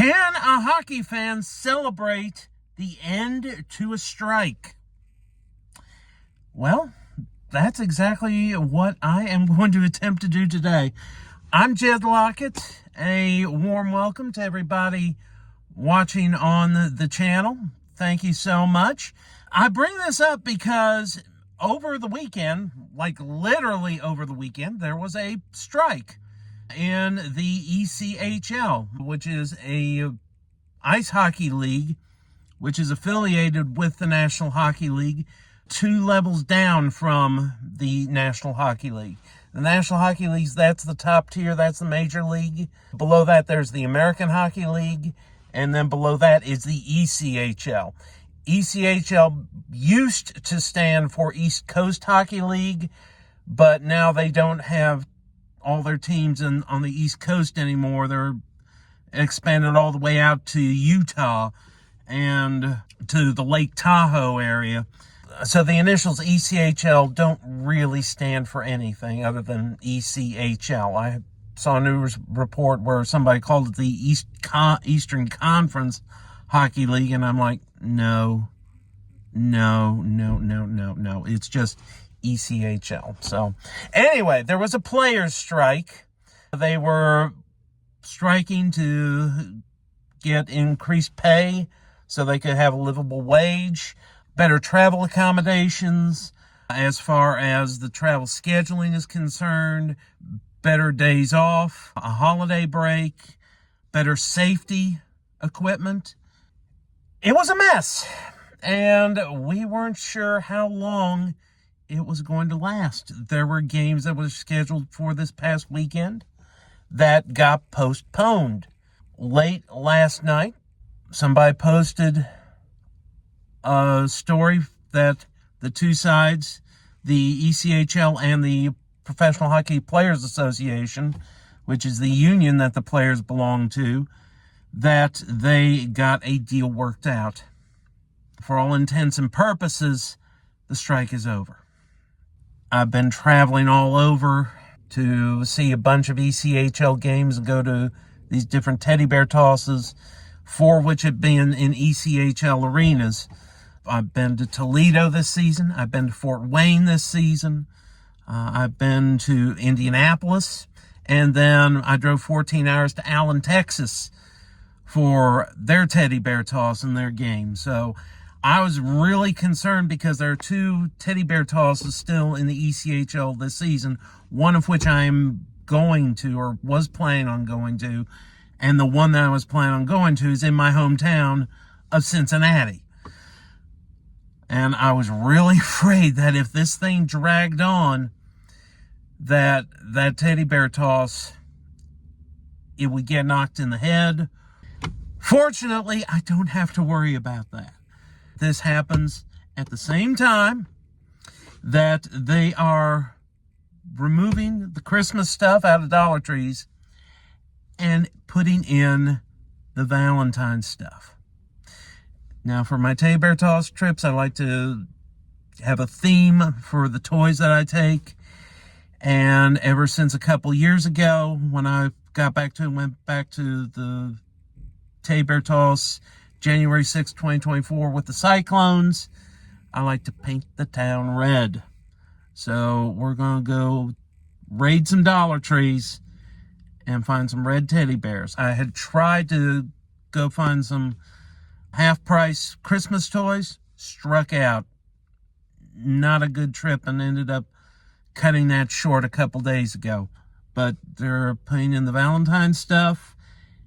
Can a hockey fan celebrate the end to a strike? Well, that's exactly what I am going to attempt to do today. I'm Jed Lockett. A warm welcome to everybody watching on the channel. Thank you so much. I bring this up because over the weekend, like literally over the weekend, there was a strike in the ECHL, which is a ice hockey league, which is affiliated with the National Hockey League, 2 levels down from the National Hockey League. The National Hockey League, that's the top tier, that's the major league. Below that, there's the American Hockey League, and then below that is the ECHL. ECHL used to stand for East Coast Hockey League, but now they don't have all their teams on the East Coast anymore. They're expanded all the way out to Utah and to the Lake Tahoe area. So the initials ECHL don't really stand for anything other than ECHL. I saw a news report where somebody called it the Eastern Conference Hockey League, and I'm like, no. It's just ECHL. So anyway, there was a players' strike. They were striking to get increased pay so they could have a livable wage, better travel accommodations as far as the travel scheduling is concerned, better days off, a holiday break, better safety equipment. It was a mess, and we weren't sure how long it was going to last. There were games that were scheduled for this past weekend that got postponed. Late last night, somebody posted a story that the two sides, the ECHL and the Professional Hockey Players Association, which is the union that the players belong to, that they got a deal worked out. For all intents and purposes, the strike is over. I've been traveling all over to see a bunch of ECHL games and go to these different teddy bear tosses, 4 which have been in ECHL arenas. I've been to Toledo this season. I've been to Fort Wayne this season. I've been to Indianapolis. And then I drove 14 hours to Allen, Texas for their teddy bear toss and their game. So I was really concerned because there are 2 teddy bear tosses still in the ECHL this season, one of which I'm going to or was planning on going to, and the one that I was planning on going to is in my hometown of Cincinnati. And I was really afraid that if this thing dragged on, that teddy bear toss, it would get knocked in the head. Fortunately, I don't have to worry about that. This happens at the same time that they are removing the Christmas stuff out of Dollar Trees and putting in the Valentine's stuff. Now, for my teddy bear toss trips, I like to have a theme for the toys that I take. And ever since a couple years ago, when I went back to the teddy bear toss January 6, 2024 with the Cyclones, I like to paint the town red. So we're going to go raid some Dollar Trees and find some red teddy bears. I had tried to go find some half-price Christmas toys, struck out. Not a good trip, and ended up cutting that short a couple days ago. But they're putting in the Valentine's stuff,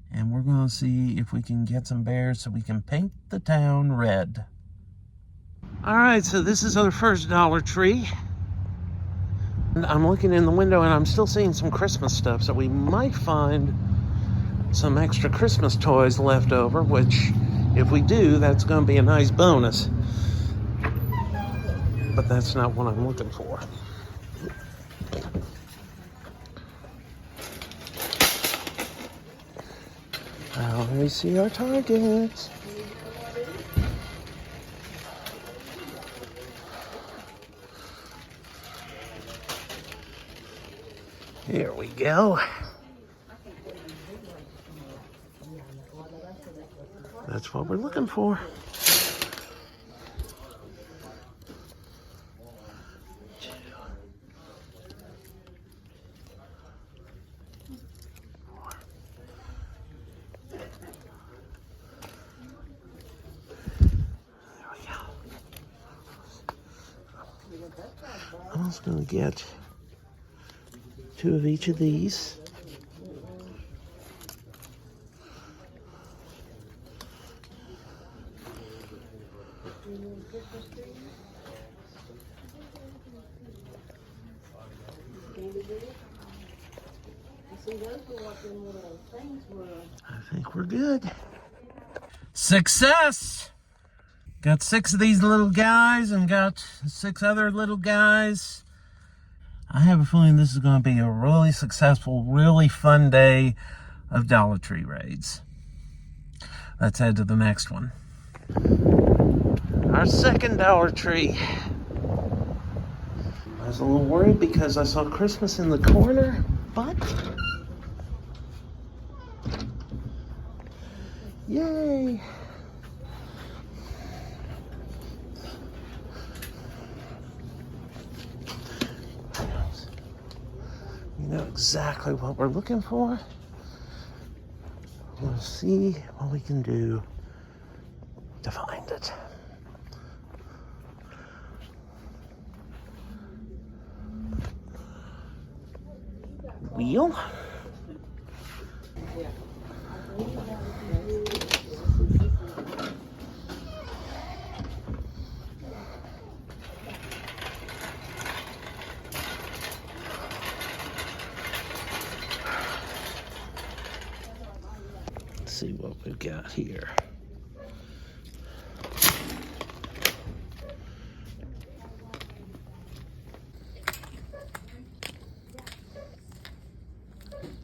and we're going to see if we can get some bears so we can paint the town red. All right, so this is our first Dollar Tree. And I'm looking in the window, and I'm still seeing some Christmas stuff, so we might find some extra Christmas toys left over, which, if we do, that's going to be a nice bonus. But that's not what I'm looking for. Let me see our targets. Here we go. That's what we're looking for. I'm just going to get 2 of each of these. I think we're good. Success! Got 6 of these little guys and got 6 other little guys. I have a feeling this is going to be a really successful, really fun day of Dollar Tree raids. Let's head to the next one. Our second Dollar Tree. I was a little worried because I saw Christmas in the corner, but yay! You know exactly what we're looking for. We'll see what we can do to find it. Wheel. Let's see what we've got here.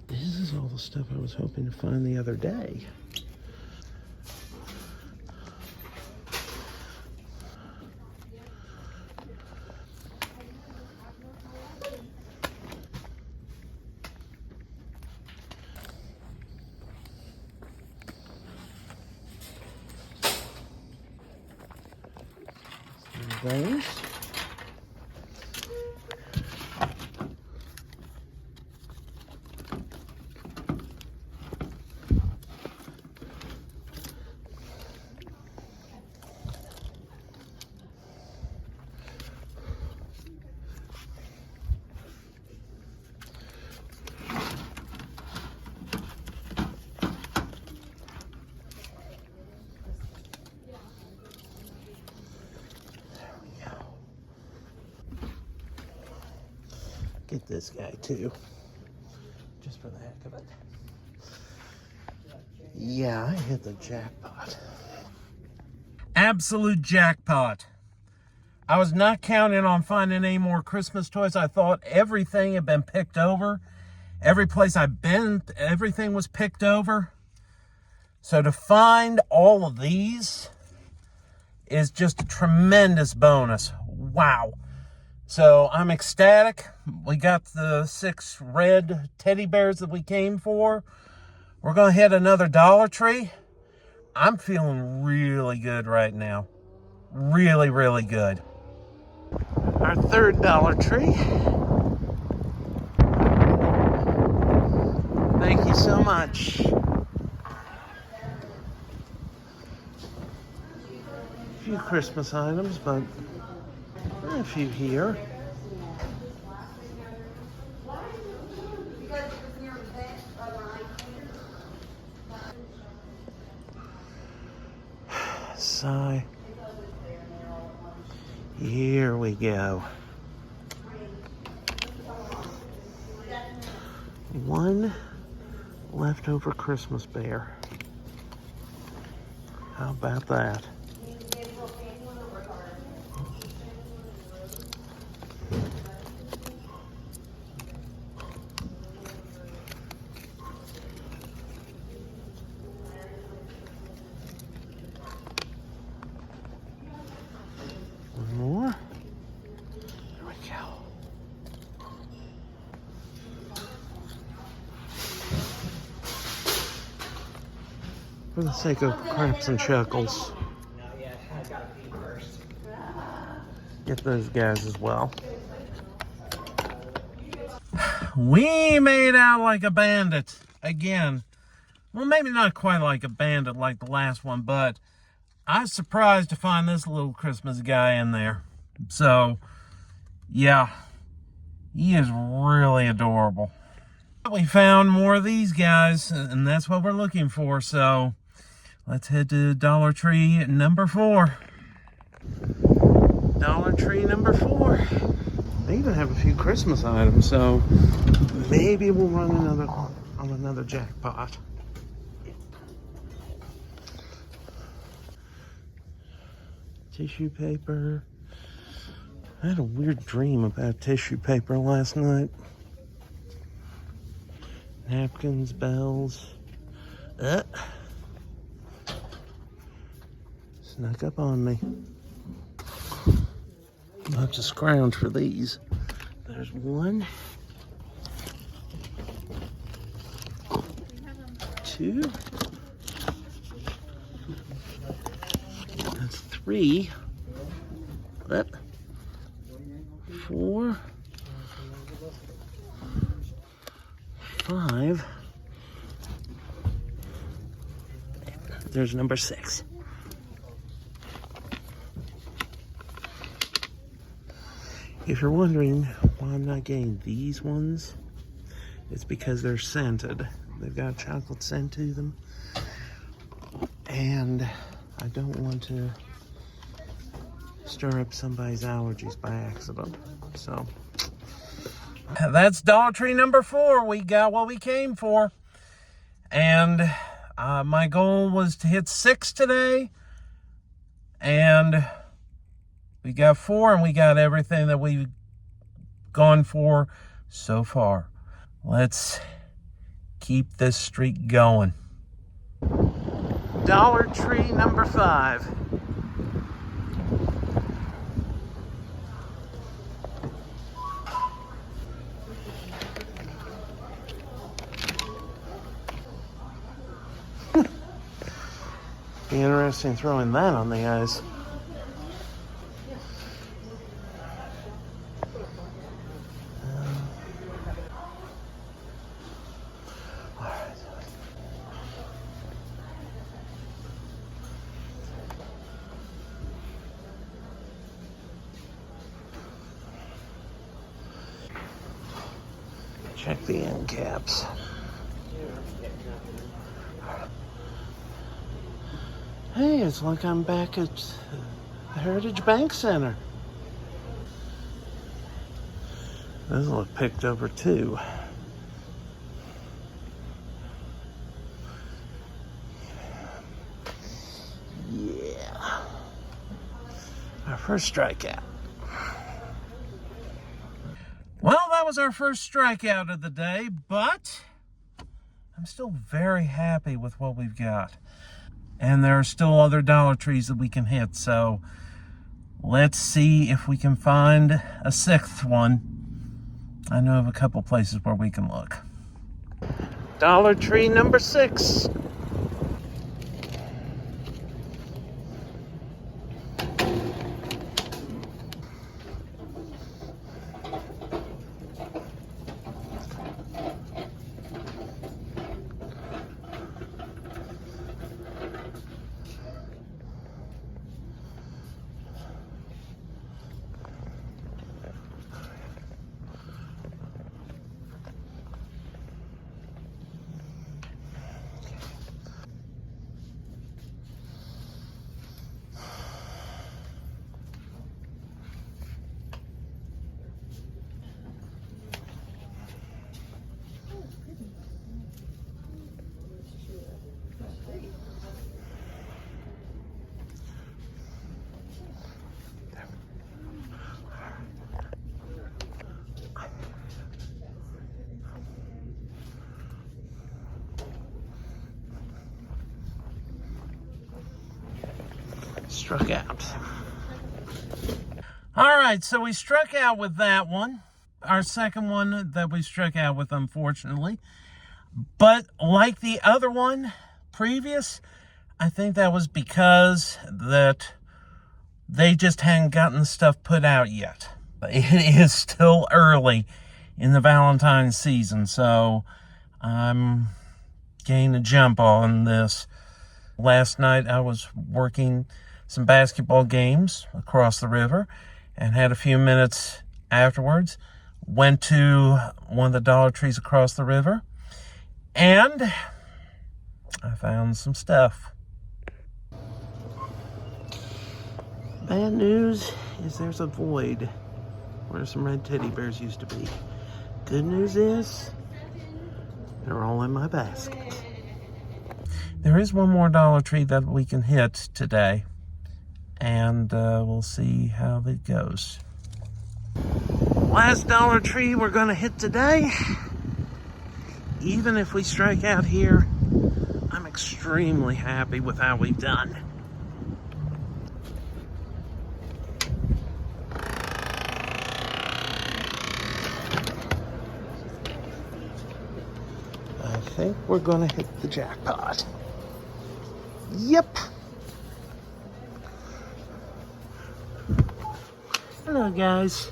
This is all the stuff I was hoping to find the other day. Those. Get this guy too, just for the heck of it. Yeah, I hit the jackpot. Absolute jackpot. I was not counting on finding any more Christmas toys. I thought everything had been picked over. Every place I've been, everything was picked over. So to find all of these is just a tremendous bonus. Wow. So I'm ecstatic. We got the 6 red teddy bears that we came for. We're going to hit another Dollar Tree. I'm feeling really good right now. Really, really good. Our third Dollar Tree. Thank you so much. A few Christmas items, but a few here. Sigh. Here we go. One leftover Christmas bear. How about that? One more. There we go. For the sake of craps and chuckles. Get those guys as well. We made out like a bandit again. Well, maybe not quite like a bandit like the last one, but I was surprised to find this little Christmas guy in there. So, yeah, he is really adorable. We found more of these guys, and that's what we're looking for. So, let's head to Dollar Tree number 4. Dollar Tree number 4. They even have a few Christmas items, so maybe we'll run another jackpot. Tissue paper. I had a weird dream about tissue paper last night. Napkins, bells. Snuck up on me. I'll have to scrounge for these. There's one. 2. That's 3. 4. 5. There's number 6. If you're wondering why I'm not getting these ones, it's because they're scented. They've got a chocolate scent to them. And I don't want to stir up somebody's allergies by accident. So that's Dollar Tree number 4. We got what we came for. And my goal was to hit 6 today. And we got 4, and we got everything that we've gone for so far. Let's keep this streak going. Dollar Tree number 5. Be interesting throwing that on the ice. Check the end caps. Hey, it's like I'm back at the Heritage Bank Center. Those look picked over too. Yeah. Our first strikeout. Well, that was our first strikeout of the day, but I'm still very happy with what we've got. And there are still other Dollar Trees that we can hit, so let's see if we can find a 6th one. I know of a couple places where we can look. Dollar Tree number 6. Struck out. All right, so we struck out with that one. Our second one that we struck out with, unfortunately. But like the other one previous, I think that was because that they just hadn't gotten stuff put out yet. It is still early in the Valentine's season, so I'm getting a jump on this. Last night I was working some basketball games across the river and had a few minutes afterwards. Went to one of the Dollar Trees across the river and I found some stuff. Bad news is there's a void where some red teddy bears used to be. Good news is they're all in my basket. There is one more Dollar Tree that we can hit today, and we'll see how it goes. Last Dollar Tree we're going to hit today. Even if we strike out here, I'm extremely happy with how we've done. I think we're going to hit the jackpot. Yep. Hello, guys.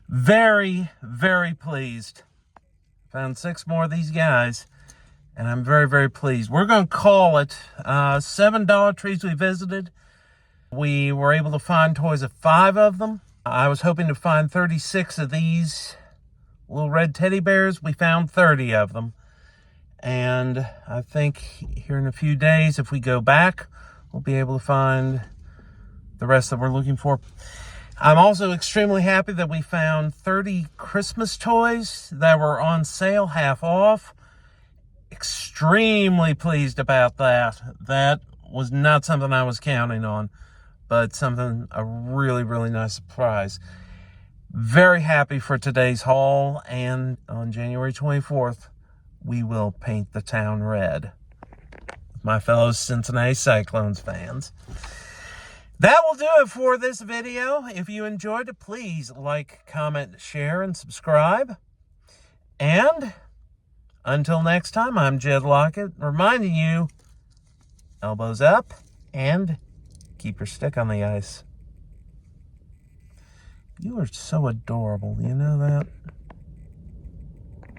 Very, very pleased. Found 6 more of these guys, and I'm very, very pleased. We're going to call it 7 Dollar Trees we visited. We were able to find toys at 5 of them. I was hoping to find 36 of these little red teddy bears. We found 30 of them. And I think here in a few days, if we go back, we'll be able to find the rest that we're looking for. I'm also extremely happy that we found 30 Christmas toys that were on sale, half off. Extremely pleased about that. That was not something I was counting on, but a really, really nice surprise. Very happy for today's haul, and on January 24th, we will paint the town red. My fellow Cincinnati Cyclones fans. That will do it for this video. If you enjoyed it, please like, comment, share, and subscribe. And until next time, I'm Jed Lockett, reminding you, elbows up and keep your stick on the ice. You are so adorable, you know that?